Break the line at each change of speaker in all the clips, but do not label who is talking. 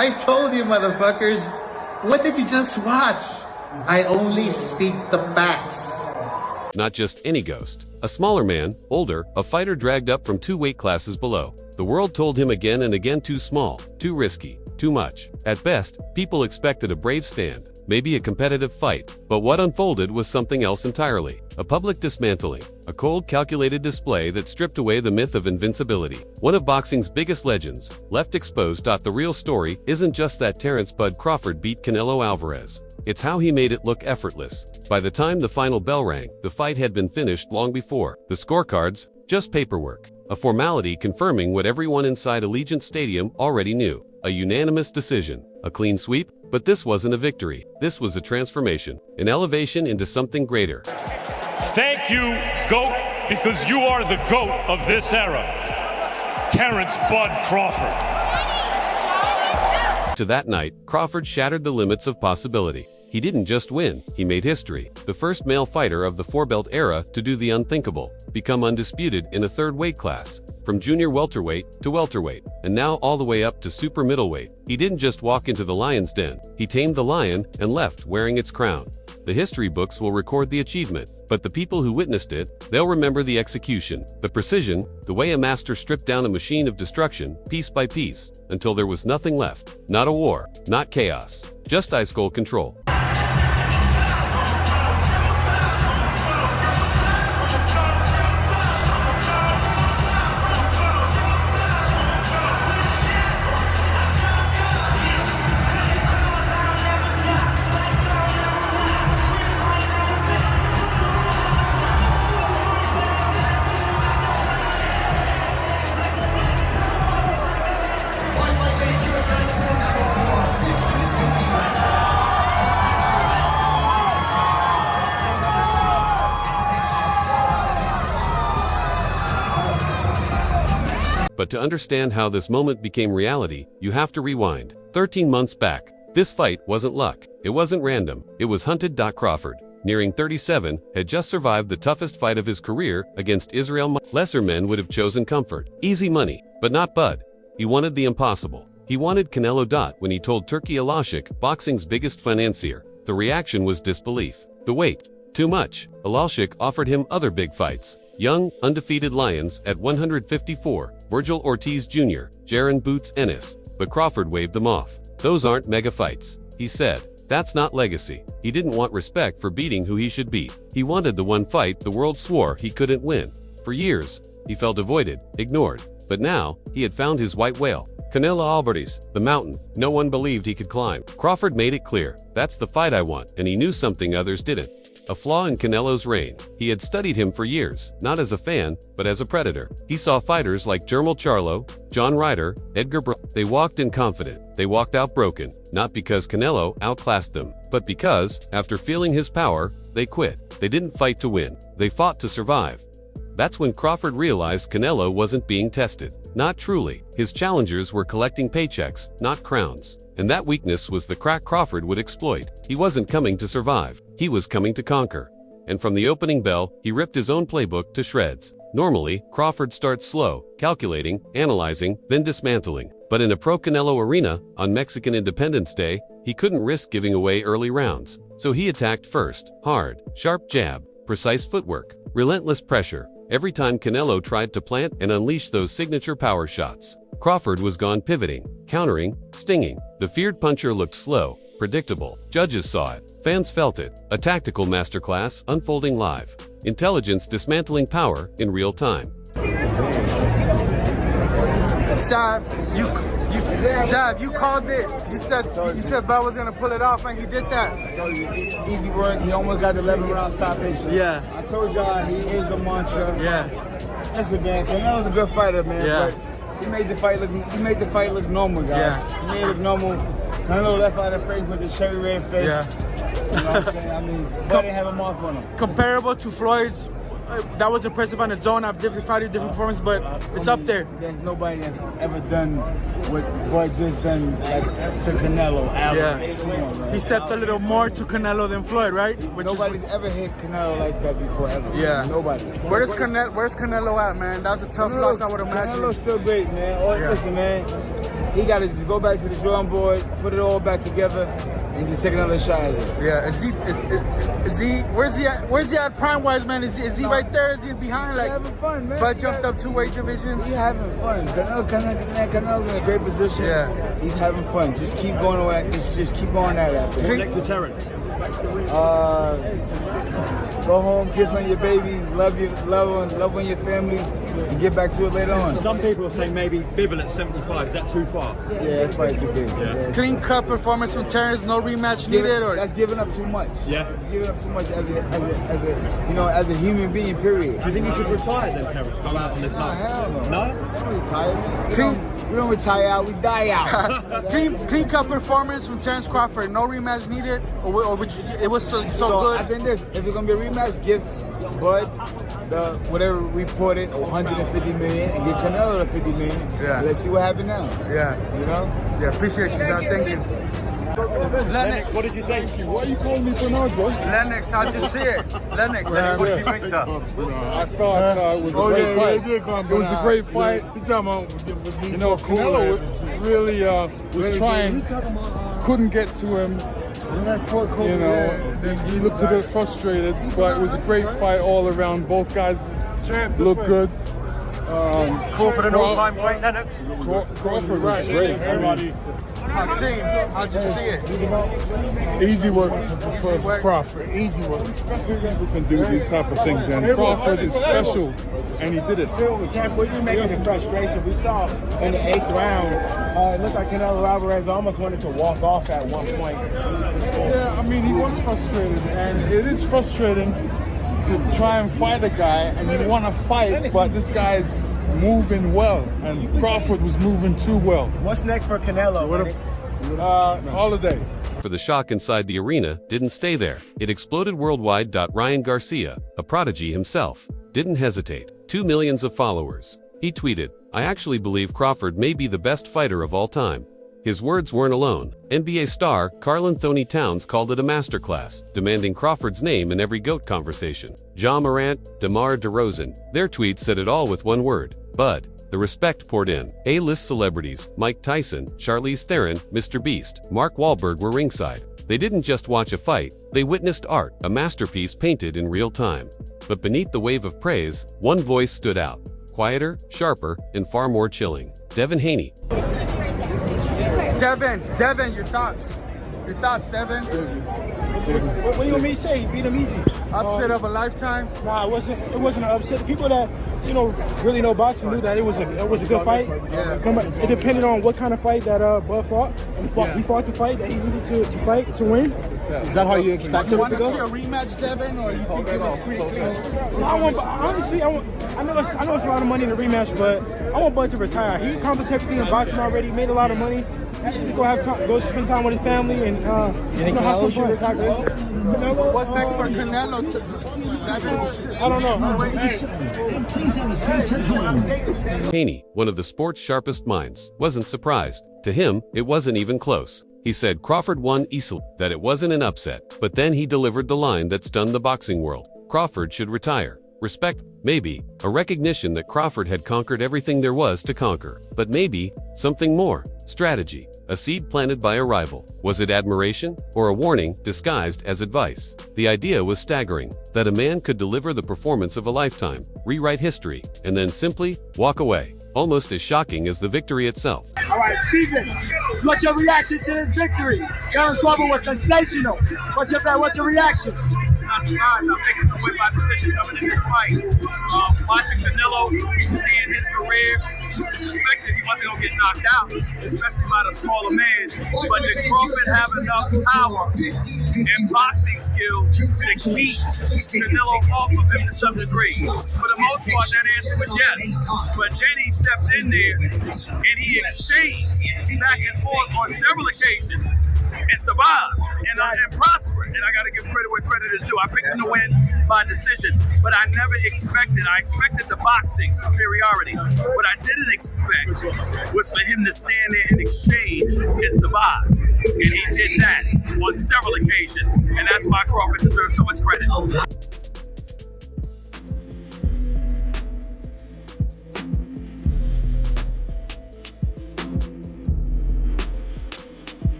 I told you, motherfuckers. What did you just watch? I only speak the facts.
Not just any ghost. A smaller man, older, a fighter dragged up from 2 weight classes below. The world told him again and again too small, too risky, too much. At best, people expected a brave stand, maybe a competitive fight, but what unfolded was something else entirely. A public dismantling, a cold, calculated display that stripped away the myth of invincibility. One of boxing's biggest legends, left exposed. The real story isn't just that Terence "Bud" Crawford beat Canelo Alvarez. It's how he made it look effortless. By the time the final bell rang, the fight had been finished long before. The scorecards, just paperwork. A formality confirming what everyone inside Allegiant Stadium already knew. A unanimous decision. A clean sweep. But this wasn't a victory. This was a transformation. An elevation into something greater.
Thank you, GOAT, because you are the GOAT of this era. Terence "Bud" Crawford.
To that night, Crawford shattered the limits of possibility. He didn't just win, he made history. The first male fighter of the four-belt era to do the unthinkable, become undisputed in a 3rd weight class, from junior welterweight to welterweight, and now all the way up to super middleweight. He didn't just walk into the lion's den, he tamed the lion and left wearing its crown. The history books will record the achievement, but the people who witnessed it, they'll remember the execution, the precision, the way a master stripped down a machine of destruction, piece by piece, until there was nothing left. Not a war, not chaos, just ice-cold control. But to understand how this moment became reality, you have to rewind 13 months back. This fight wasn't luck. It wasn't random. It was hunted. Crawford, nearing 37, had just survived the toughest fight of his career against Israel. Lesser men would have chosen comfort, easy money, but not Bud. He wanted the impossible. He wanted Canelo. When he told Turki Alalshik, boxing's biggest financier, the reaction was disbelief. The weight, too much. Alalshik offered him other big fights. Young, undefeated lions at 154, Virgil Ortiz Jr., Jaron Boots Ennis, but Crawford waved them off. Those aren't mega fights, he said. That's not legacy. He didn't want respect for beating who he should beat. He wanted the one fight the world swore he couldn't win. For years, he felt avoided, ignored. But now, he had found his white whale. Canelo Alvarez, the mountain no one believed he could climb. Crawford made it clear, that's the fight I want, and he knew something others didn't. A flaw in Canelo's reign. He had studied him for years, not as a fan, but as a predator. He saw fighters like Jermall Charlo, John Ryder, Edgar They walked in confident. They walked out broken, not because Canelo outclassed them, but because, after feeling his power, they quit. They didn't fight to win. They fought to survive. That's when Crawford realized Canelo wasn't being tested. Not truly. His challengers were collecting paychecks, not crowns. And that weakness was the crack Crawford would exploit. He wasn't coming to survive. He was coming to conquer. And from the opening bell, he ripped his own playbook to shreds. Normally, Crawford starts slow, calculating, analyzing, then dismantling. But in a pro-Canelo arena, on Mexican Independence Day, he couldn't risk giving away early rounds. So he attacked first. Hard, sharp jab, precise footwork, relentless pressure. Every time Canelo tried to plant and unleash those signature power shots, Crawford was gone, pivoting, countering, stinging. The feared puncher looked slow, predictable. Judges saw it. Fans felt it. A tactical masterclass unfolding live. Intelligence dismantling power in real time.
Shab, you called it. You said Bud was gonna pull it off, and he did that.
I told you, easy work. He almost got the 11-round stoppage.
Yeah.
I told y'all he is the monster.
Yeah.
Listen, man, Canelo's a good fighter, man.
Yeah.
But he made the fight look normal, guys.
Yeah.
He made it look normal. Canelo left out of face with his cherry red face.
Yeah.
You know what I'm saying? I mean, Bud didn't have a mark on him.
Comparable to Floyd's. That was impressive on its own. I've different fighters, different performance, but it's up there.
There's nobody that's ever done what Bud just done to Canelo. Alvarez.
Yeah.
Come on, man.
He stepped a little more to Canelo than Floyd, right?
Nobody's ever hit Canelo like that before, ever.
Yeah.
Nobody.
Where's Canelo at, man? That was a tough loss, I would imagine.
Canelo's still great, man. Listen, man. he got to just go back to the drawing board, put it all back together, and just take another shot at it.
Yeah, is he? Where's he at prime-wise, man? Is he right there? Is he behind?
He's
Like,
having fun, man.
but jumped up 2 weight divisions.
He's having fun. Canelo's in a great position.
Yeah.
He's having fun. Just keep going away. Just keep going at it.
What's next to Terence?
Go home, kiss on your baby, love on your family, and get back to it later on.
Some people are saying maybe Bivol at 75. Is that too far?
Yeah, that's probably too big. Yeah.
Clean cut performance from Terence, no rematch needed, or
That's giving up too much.
Yeah.
That's giving up too much as a human being. Period.
Do you think you should retire then, Terence? Go out on this
Nah, hell no.
No?
We don't retire. We don't retire out. We die out.
clean cut performance from Terence Crawford, no rematch needed, or would you, it was so
I
good.
think this. If it's gonna be a rematch, give Bud the whatever reported 150 million, and give Canelo the 50 million.
Yeah.
Let's see what happens now.
Yeah,
You know.
yeah, appreciate you, son. Thank you. Lennox,
What did you think?
Why are you calling me Bernard, bro?
Lennox, how'd you see it? Lennox, what did you think, sir?
I thought it was a great fight. It was a great fight. You know, Canelo really was trying, couldn't get to him. You know, he looked a bit frustrated, but it was a great fight all around. Both guys looked good.
Crawford an all-time great, Lennox.
Crawford was great.
How'd you see it?
Easy work for Crawford. Easy work. Who can do these type of things, and Crawford is special, and he did it.
Champ, what you making the frustration? We saw in the 8th round, it looked like Canelo Alvarez almost wanted to walk off at one point.
Yeah, I mean, he was frustrated, and it is frustrating to try and fight a guy, and you want to fight, but this guy is moving well, and Crawford was moving too well.
What's next for Canelo?
Holiday.
For the shock inside the arena didn't stay there. It exploded worldwide. Ryan Garcia, a prodigy himself, didn't hesitate. 2 million followers. He tweeted, "I actually believe Crawford may be the best fighter of all time." His words weren't alone. NBA star Karl Anthony Towns called it a masterclass, demanding Crawford's name in every GOAT conversation. Ja Morant, DeMar DeRozan, their tweets said it all with one word: Bud. The respect poured in. A-list celebrities, Mike Tyson, Charlize Theron, Mr. Beast, Mark Wahlberg were ringside. They didn't just watch a fight, they witnessed art, a masterpiece painted in real time. But beneath the wave of praise, one voice stood out. Quieter, sharper, and far more chilling. Devin Haney.
Devin, your thoughts? Your thoughts, Devin?
What do you want me to say? He beat him easy.
Upset of a lifetime?
Nah, it wasn't an upset. The people that really know boxing knew that it was a good fight.
Yeah.
It depended on what kind of fight that Bud fought. He fought the fight that he needed to fight to win. Is that how you expect
You
it
want
to
to see
go?
a rematch, Devin, or you think it was pretty clean?
Honestly, I know it's a lot of money in the rematch, but I want Bud to retire. He accomplished everything in boxing already. He made a lot of money. He's gonna have time, go spend time with his family and have some fun.
What's next for Canelo?
I don't know.
Haney, one of the sport's sharpest minds, wasn't surprised. To him, it wasn't even close. He said Crawford won easily, that it wasn't an upset. But then he delivered the line that stunned the boxing world. Crawford should retire. Respect, maybe. A recognition that Crawford had conquered everything there was to conquer. But maybe, something more. Strategy. A seed planted by a rival. Was it admiration? Or a warning disguised as advice? The idea was staggering. That a man could deliver the performance of a lifetime, rewrite history, and then simply walk away. Almost as shocking as the victory itself.
All right, Steven, what's your reaction to the victory? Terence Crawford was sensational. What's your reaction?
Not surprised. I'm picking to win by decision coming in this fight. Watching Canelo, seeing his career, suspected he wasn't going to get knocked out, especially by the smaller man. But did Crawford have enough power and boxing skill to keep Canelo off of him to some degree? For the most part, that answer was yes. But then he stepped in there and he exchanged back and forth on several occasions and survived and prospered. And I got to give credit where credit is due. I picked him to win by decision, but I never expected. I expected the boxing superiority. What I didn't expect was for him to stand there and exchange and survive. And he did that on several occasions. And that's why Crawford deserves so much credit.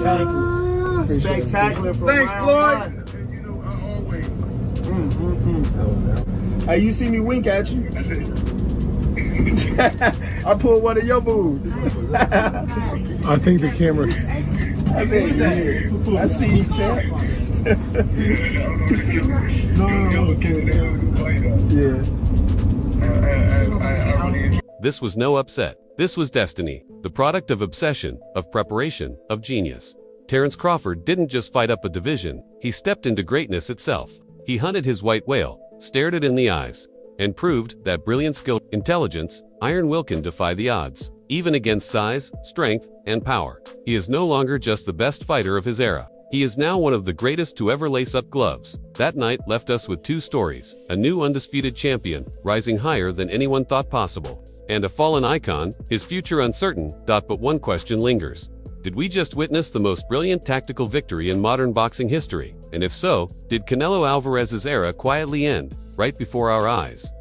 Thank you.
Spectacular from
Thanks,
round
Floyd.
one. Hey, you see me wink at you? I pulled one of your moves.
I think the camera.
I see you, champ.
This was no upset. This was destiny, the product of obsession, of preparation, of genius. Terence Crawford didn't just fight up a division, he stepped into greatness itself. He hunted his white whale, stared it in the eyes, and proved that brilliant skill, intelligence, iron will can defy the odds, even against size, strength, and power. He is no longer just the best fighter of his era. He is now one of the greatest to ever lace up gloves. That night left us with two stories: a new undisputed champion, rising higher than anyone thought possible, and a fallen icon, his future uncertain. But one question lingers. Did we just witness the most brilliant tactical victory in modern boxing history? And if so, did Canelo Alvarez's era quietly end, right before our eyes?